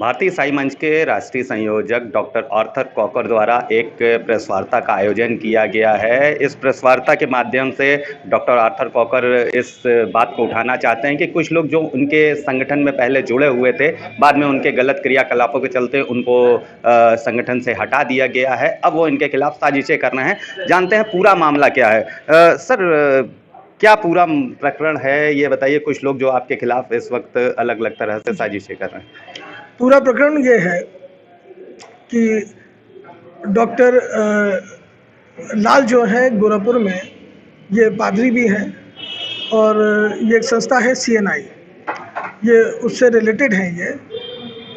भारतीय ईसाई मंच के राष्ट्रीय संयोजक डॉक्टर आर्थर कॉकर द्वारा एक प्रेस वार्ता का आयोजन किया गया है। इस प्रेस वार्ता के माध्यम से डॉक्टर आर्थर कॉकर इस बात को उठाना चाहते हैं कि कुछ लोग जो उनके संगठन में पहले जुड़े हुए थे, बाद में उनके गलत क्रियाकलापों के चलते उनको संगठन से हटा दिया गया है। अब वो इनके खिलाफ साजिशें कर रहे हैं। जानते हैं पूरा मामला क्या है। सर, क्या पूरा प्रकरण है ये बताइए। कुछ लोग जो आपके खिलाफ इस वक्त अलग अलग तरह से साजिशें कर रहे हैं। पूरा प्रकरण ये है कि डॉक्टर लाल जो है गोरखपुर में, ये पादरी भी हैं और ये एक संस्था है CNI, ये उससे रिलेटेड है ये।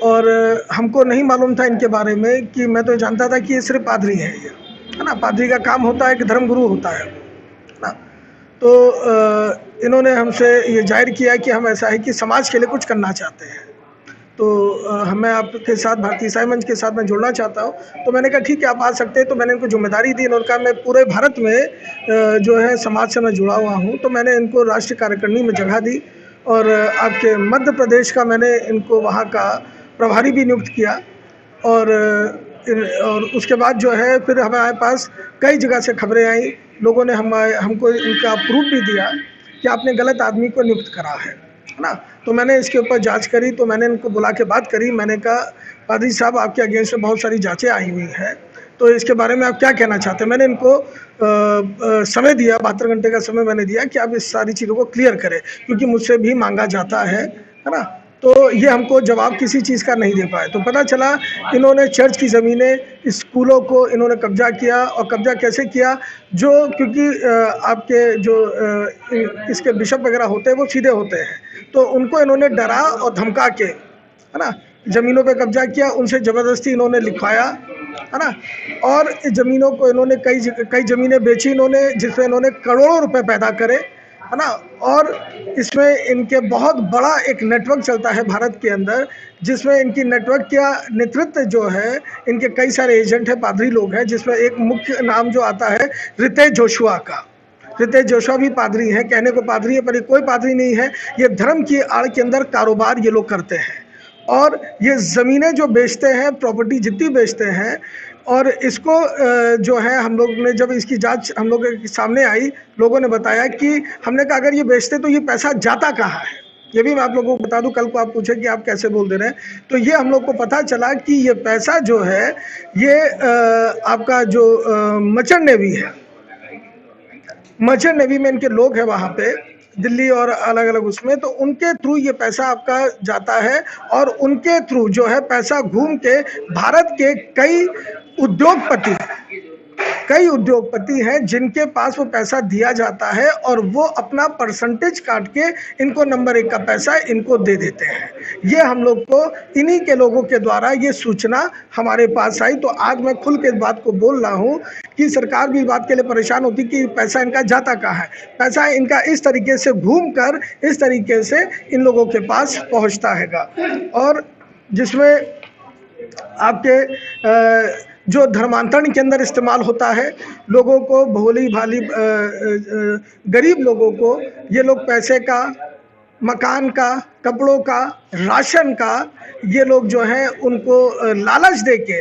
और हमको नहीं मालूम था इनके बारे में कि मैं तो जानता था कि ये सिर्फ पादरी है, ये है ना। पादरी का काम होता है कि धर्मगुरु होता है ना। तो इन्होंने हमसे ये जाहिर किया कि हम ऐसा है कि समाज के लिए कुछ करना चाहते हैं। तो मैं आपके साथ भारतीय ईसाई मंच के साथ मैं जुड़ना चाहता हूँ। तो मैंने कहा ठीक है, आप आ सकते हैं। तो मैंने इनको जिम्मेदारी दी। इन्होंने कहा मैं पूरे भारत में जो है समाज से मैं जुड़ा हुआ हूँ। तो मैंने इनको राष्ट्रीय कार्यकारिणी में जगह दी और आपके मध्य प्रदेश का मैंने इनको वहाँ का प्रभारी भी नियुक्त किया। और उसके बाद जो है फिर हमारे पास कई जगह से खबरें आई। लोगों ने हमको इनका प्रूफ भी दिया कि आपने गलत आदमी को नियुक्त करा है ना। तो मैंने इसके ऊपर जांच करी। तो मैंने इनको बुला के बात करी। मैंने कहा पादरी साहब, आपके अगेंस्ट में बहुत सारी जांचें आई हुई हैं, तो इसके बारे में आप क्या कहना चाहते हैं। मैंने इनको समय दिया, 72 घंटे का समय मैंने दिया कि आप इस सारी चीज़ों को क्लियर करें, क्योंकि मुझसे भी मांगा जाता है ना। तो ये हमको जवाब किसी चीज़ का नहीं दे पाए। तो पता चला इन्होंने चर्च की ज़मीनें, स्कूलों को इन्होंने कब्जा किया। और कब्जा कैसे किया, जो क्योंकि आपके जो इसके बिशप वगैरह होते हैं वो सीधे होते हैं, तो उनको इन्होंने डरा और धमका के, है ना, ज़मीनों पे कब्जा किया। उनसे ज़बरदस्ती इन्होंने लिखवाया, है ना। और इस ज़मीनों को इन्होंने कई ज़मीनें बेची इन्होंने, जिसमें इन्होंने करोड़ों रुपए पैदा करे, है ना। और इसमें इनके बहुत बड़ा एक नेटवर्क चलता है भारत के अंदर, जिसमें इनकी नेटवर्क का नेतृत्व जो है, इनके कई सारे एजेंट हैं, पादरी लोग हैं, जिसमें एक मुख्य नाम जो आता है रितेश जोशुआ का। रितेश जोशुआ भी पादरी हैं, कहने को पादरी है पर ये कोई पादरी नहीं है। ये धर्म की आड़ के अंदर कारोबार ये लोग करते हैं। और ये ज़मीनें जो बेचते हैं, प्रॉपर्टी जितनी बेचते हैं, और इसको जो है हम लोग ने जब इसकी जांच हम लोग के सामने आई, लोगों ने बताया कि हमने कहा अगर ये बेचते तो ये पैसा जाता कहाँ है। ये भी मैं आप लोगों को बता दूं, कल को आप पूछे कि आप कैसे बोल दे रहे हैं। तो ये हम लोग को पता चला कि ये पैसा जो है ये आपका जो मर्चेंट नेवी है, मर्चेंट नेवी में इनके लोग हैं वहाँ पे दिल्ली और अलग अलग उसमें, तो उनके थ्रू ये पैसा आपका जाता है। और उनके थ्रू जो है पैसा घूम के भारत के कई उद्योगपति हैं जिनके पास वो पैसा दिया जाता है, और वो अपना परसेंटेज काट के इनको नंबर 1 का पैसा इनको दे देते हैं। ये हम लोग को इन्हीं के लोगों के द्वारा ये सूचना हमारे पास आई। तो आज मैं खुल के इस बात को बोल रहा हूँ कि सरकार भी इस बात के लिए परेशान होती कि पैसा इनका जाता कहाँ है। पैसा इनका इस तरीके से घूम कर इस तरीके से इन लोगों के पास पहुँचता हैगा। और जिसमें आपके जो धर्मांतरण के अंदर इस्तेमाल होता है, लोगों को भोली भाली गरीब लोगों को ये लोग पैसे का, मकान का, कपड़ों का, राशन का, ये लोग जो हैं उनको लालच देके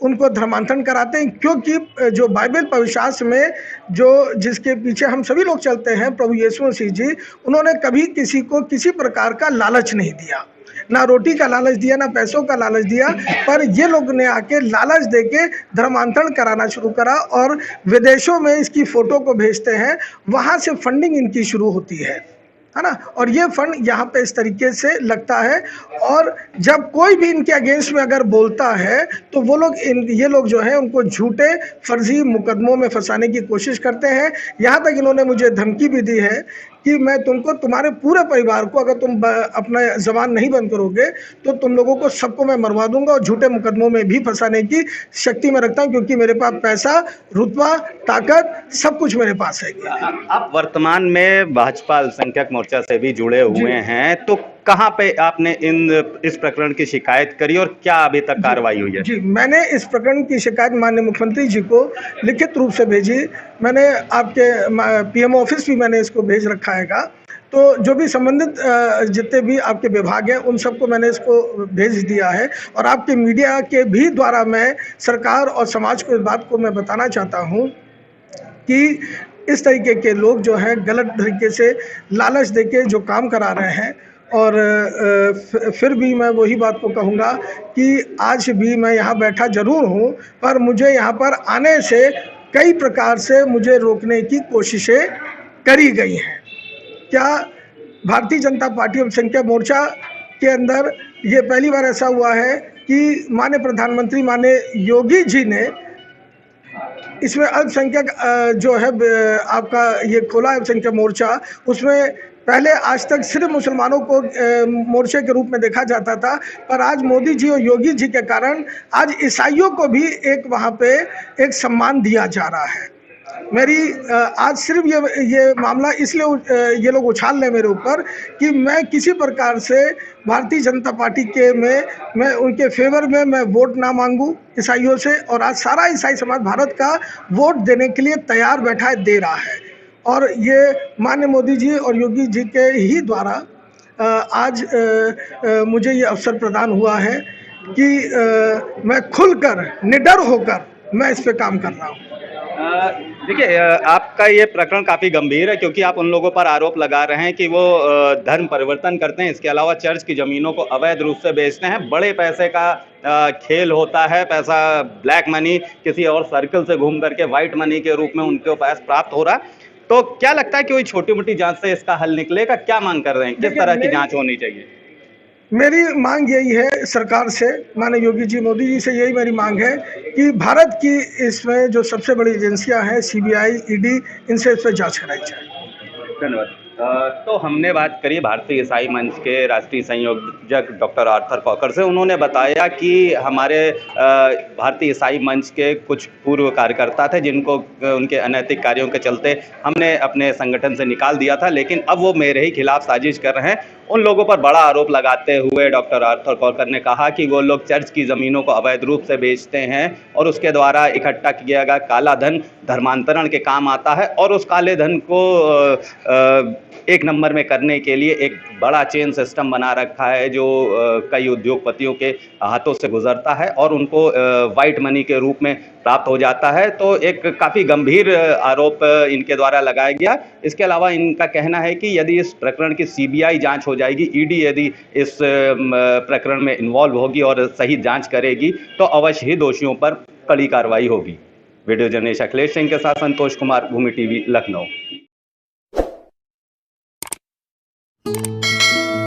उनको धर्मांतरण कराते हैं। क्योंकि जो बाइबल पवित्र शास्त्र में जो जिसके पीछे हम सभी लोग चलते हैं, प्रभु यीशु मसीह जी, उन्होंने कभी किसी को किसी प्रकार का लालच नहीं दिया, ना रोटी का लालच दिया, ना पैसों का लालच दिया। पर ये लोग ने आके लालच देके धर्मांतरण कराना शुरू करा और विदेशों में इसकी फ़ोटो को भेजते हैं, वहाँ से फंडिंग इनकी शुरू होती है ना। और ये फंड यहाँ पे इस तरीके से लगता है। और जब कोई भी इनके अगेंस्ट में अगर बोलता है तो वो लोग ये लोग जो है उनको झूठे फर्जी मुकदमों में फंसाने की कोशिश करते हैं। यहाँ तक इन्होंने मुझे धमकी भी दी है कि मैं तुमको, तुम्हारे पूरे परिवार को, अगर तुम अपना ज़बान नहीं बंद करोगे तो तुम लोगों को सबको मैं मरवा दूंगा। और झूठे मुकदमों में भी फंसाने की शक्ति मैं रखता हूं, क्योंकि मेरे पास पैसा, रुतबा, ताकत सब कुछ मेरे पास है। आप वर्तमान में भाजपा अल्पसंख्यक मोर्चा से भी जुड़े हुए हैं, तो कहाँ पे आपने इस प्रकरण की शिकायत करी और क्या अभी तक कार्रवाई हुई है? जी, मैंने इस प्रकरण की शिकायत माननीय मुख्यमंत्री जी को लिखित रूप से भेजी। मैंने आपके PM ऑफिस भी मैंने इसको भेज रखा हैगा। तो जो भी संबंधित जितने भी आपके विभाग हैं उन सबको मैंने इसको भेज दिया है, और आपके मीडिया के भी द्वारा मैं सरकार और समाज को इस बात को मैं बताना चाहता हूँ कि इस तरीके के लोग जो हैं गलत तरीके से लालच देके जो काम करा रहे हैं। और फिर भी मैं वही बात को कहूँगा कि आज भी मैं यहाँ बैठा ज़रूर हूँ, पर मुझे यहाँ पर आने से कई प्रकार से मुझे रोकने की कोशिशें करी गई हैं। क्या भारतीय जनता पार्टी अल्पसंख्यक मोर्चा के अंदर ये पहली बार ऐसा हुआ है कि माननीय प्रधानमंत्री माननीय योगी जी ने इसमें अल्पसंख्यक जो है आपका ये खोला अल्पसंख्यक मोर्चा, उसमें पहले आज तक सिर्फ मुसलमानों को मोर्चे के रूप में देखा जाता था, पर आज मोदी जी और योगी जी के कारण आज ईसाइयों को भी एक वहाँ पे एक सम्मान दिया जा रहा है। मेरी आज सिर्फ ये मामला इसलिए ये लोग उछाल रहे मेरे ऊपर कि मैं किसी प्रकार से भारतीय जनता पार्टी के में मैं उनके फेवर में मैं वोट ना मांगूं ईसाइयों से, और आज सारा ईसाई समाज भारत का वोट देने के लिए तैयार बैठा है, दे रहा है। और ये माननीय मोदी जी और योगी जी के ही द्वारा आज मुझे ये अवसर प्रदान हुआ है कि मैं खुलकर निडर होकर मैं इस पे काम कर रहा हूँ। देखिए, आपका ये प्रकरण काफ़ी गंभीर है, क्योंकि आप उन लोगों पर आरोप लगा रहे हैं कि वो धर्म परिवर्तन करते हैं, इसके अलावा चर्च की ज़मीनों को अवैध रूप से बेचते हैं। बड़े पैसे का खेल होता है, पैसा ब्लैक मनी किसी और सर्कल से घूम करके वाइट मनी के रूप में उनके पास प्राप्त हो रहा है। तो क्या लगता है कि कोई छोटी-मोटी जांच से इसका हल निकलेगा? क्या मांग कर रहे हैं? किस तरह की जांच होनी चाहिए? मेरी मांग यही है सरकार से, माननीय योगी जी मोदी जी से यही मेरी मांग है कि भारत की इसमें जो सबसे बड़ी एजेंसियां हैं सीबीआई, ईडी, इनसे इस पर जांच कराई जाए। धन्यवाद। तो हमने बात करी भारतीय ईसाई मंच के राष्ट्रीय संयोजक डॉक्टर आर्थर कॉकर से। उन्होंने बताया कि हमारे भारतीय ईसाई मंच के कुछ पूर्व कार्यकर्ता थे जिनको उनके अनैतिक कार्यों के चलते हमने अपने संगठन से निकाल दिया था, लेकिन अब वो मेरे ही खिलाफ साजिश कर रहे हैं। उन लोगों पर बड़ा आरोप लगाते हुए डॉक्टर आर्थर कॉकर ने कहा कि वो लोग चर्च की ज़मीनों को अवैध रूप से बेचते हैं और उसके द्वारा इकट्ठा किया गया काला धन धर्मांतरण के काम आता है, और उस काले धन को एक नंबर में करने के लिए एक बड़ा चेन सिस्टम बना रखा है जो कई उद्योगपतियों के हाथों से गुजरता है और उनको वाइट मनी के रूप में प्राप्त हो जाता है। तो एक काफ़ी गंभीर आरोप इनके द्वारा लगाया गया। इसके अलावा इनका कहना है कि यदि इस प्रकरण की सीबीआई जांच हो जाएगी, ईडी यदि इस प्रकरण में इन्वॉल्व होगी और सही जांच करेगी, तो अवश्य ही दोषियों पर कड़ी कार्रवाई होगी। वीडियो जर्नलिस्ट अखिलेश सिंह के साथ संतोष कुमार, भूमि टीवी, लखनऊ।